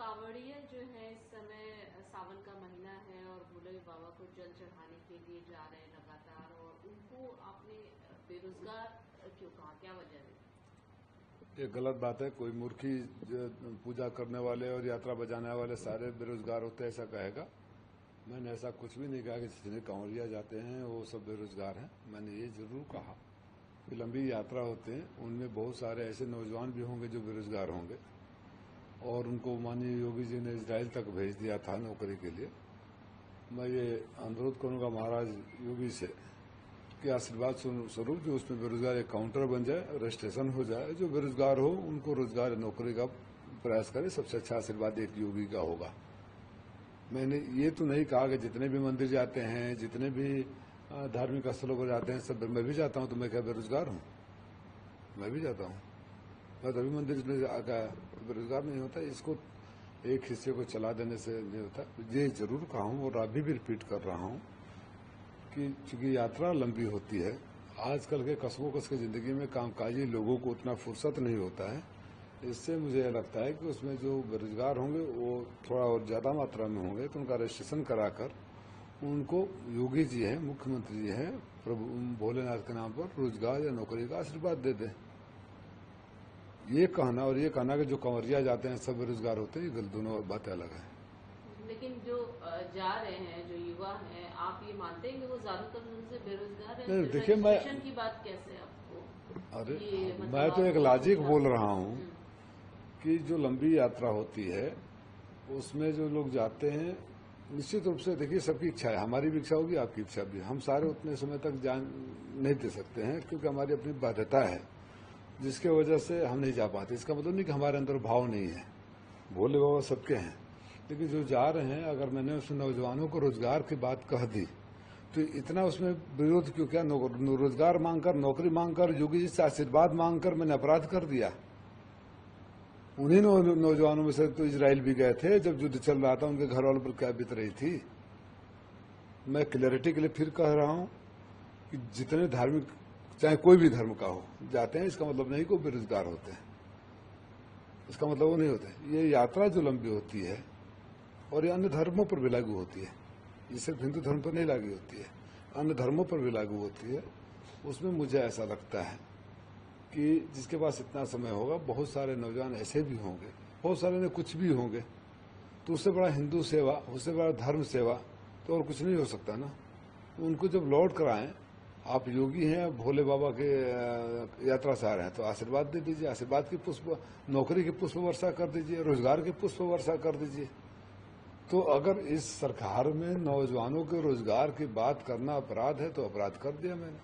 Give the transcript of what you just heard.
कांवड़िया जो है इस समय सावन का महीना है और भोले बाबा को जल चढ़ाने के लिए जा रहे हैं लगातार, और उनको आपने बेरोजगार क्यों कहा, क्या वजह है? ये गलत बात है। कोई मूर्खी पूजा करने वाले और यात्रा बजाने वाले सारे बेरोजगार होते हैं ऐसा कहेगा। मैंने ऐसा कुछ भी नहीं कहा कि जितने कांवड़िया जाते हैं वो सब बेरोजगार हैं। मैंने ये जरूर कहा कि लंबी यात्रा होते हैं, उनमें बहुत सारे ऐसे नौजवान भी होंगे जो बेरोजगार होंगे, और उनको माननीय योगी जी ने इजराइल तक भेज दिया था नौकरी के लिए। मैं ये अनुरोध करूंगा महाराज योगी से कि आशीर्वाद स्वरूप जो उसमें बेरोजगार एक काउंटर बन जाए, रजिस्ट्रेशन हो जाए, जो बेरोजगार हो उनको रोजगार नौकरी का प्रयास करे। सबसे अच्छा आशीर्वाद एक योगी का होगा। मैंने ये तो नहीं कहा कि जितने भी मंदिर जाते हैं, जितने भी धार्मिक स्थलों पर जाते हैं सब, मैं भी जाता हूँ तो मैं क्या बेरोजगार हूँ? मैं भी जाता हूँ, मैं तभी मंदिर में बेरोजगार नहीं होता। इसको एक हिस्से को चला देने से नहीं होता। ये जरूर कहा हूँ और अभी भी रिपीट कर रहा हूँ कि चूंकि यात्रा लंबी होती है, आजकल के कस्बों की जिंदगी में कामकाजी लोगों को उतना फुर्सत नहीं होता है। इससे मुझे लगता है कि उसमें जो बेरोजगार होंगे वो थोड़ा और ज्यादा मात्रा में होंगे, तो उनका रजिस्ट्रेशन कराकर उनको योगी जी हैं, मुख्यमंत्री जी हैं, प्रभु भोलेनाथ के नाम पर रोजगार या नौकरी का आशीर्वाद दे दें। ये कहना और ये कहना कि जो कंवरिया जाते हैं सब बेरोजगार होते हैं, ये दोनों बातें अलग है। लेकिन जो जा रहे हैं, जो युवा हैं, आप ये मानते हैं कि वो ज्यादातर उनसे बेरोजगार हैं? नहीं, देखिए मैं की बात कैसे आपको? अरे मतलब मैं तो एक लॉजिक बोल रहा हूँ कि जो लंबी यात्रा होती है उसमें जो लोग जाते हैं, निश्चित रूप से देखिए सबकी इच्छा है, हमारी भी इच्छा होगी, आपकी इच्छा भी। हम सारे उतने समय तक जान नहीं दे सकते हैं क्योंकि हमारी अपनी बाध्यता है जिसके वजह से हम नहीं जा पाते। इसका मतलब नहीं कि हमारे अंदर भाव नहीं है, भोले बाबा सबके हैं। लेकिन जो जा रहे हैं, अगर मैंने उसमें नौजवानों को रोजगार की बात कह दी तो इतना उसमें विरोध क्यों? क्या रोजगार मांगकर, नौकरी मांगकर, योगी जी से आशीर्वाद मांगकर मैंने अपराध कर दिया? उन्हीं नौजवानों में से तो इजराइल भी गए थे जब युद्ध चल रहा था, उनके घर वालों पर क्या बीत रही थी। मैं क्लैरिटी के लिए फिर कह रहा हूं कि जितने धार्मिक, चाहे कोई भी धर्म का हो, जाते हैं, इसका मतलब नहीं कि वो बेरोजगार होते हैं, इसका मतलब वो नहीं होते। ये यात्रा जो लंबी होती है और ये अन्य धर्मों पर भी लागू होती है, ये सिर्फ हिंदू धर्म पर नहीं लागू होती है, अन्य धर्मों पर भी लागू होती है। उसमें मुझे ऐसा लगता है कि जिसके पास इतना समय होगा, बहुत सारे नौजवान ऐसे भी होंगे, बहुत सारे ने कुछ भी होंगे, तो उससे बड़ा हिंदू सेवा, उससे बड़ा धर्म सेवा तो और कुछ नहीं हो सकता ना। उनको जब लौट कर आए, आप योगी हैं, भोले बाबा के यात्रा से आ रहे हैं, तो आशीर्वाद दे दीजिए, आशीर्वाद की पुष्प, नौकरी की पुष्प वर्षा कर दीजिए, रोजगार की पुष्प वर्षा कर दीजिए। तो अगर इस सरकार में नौजवानों के रोजगार की बात करना अपराध है तो अपराध कर दिया मैंने।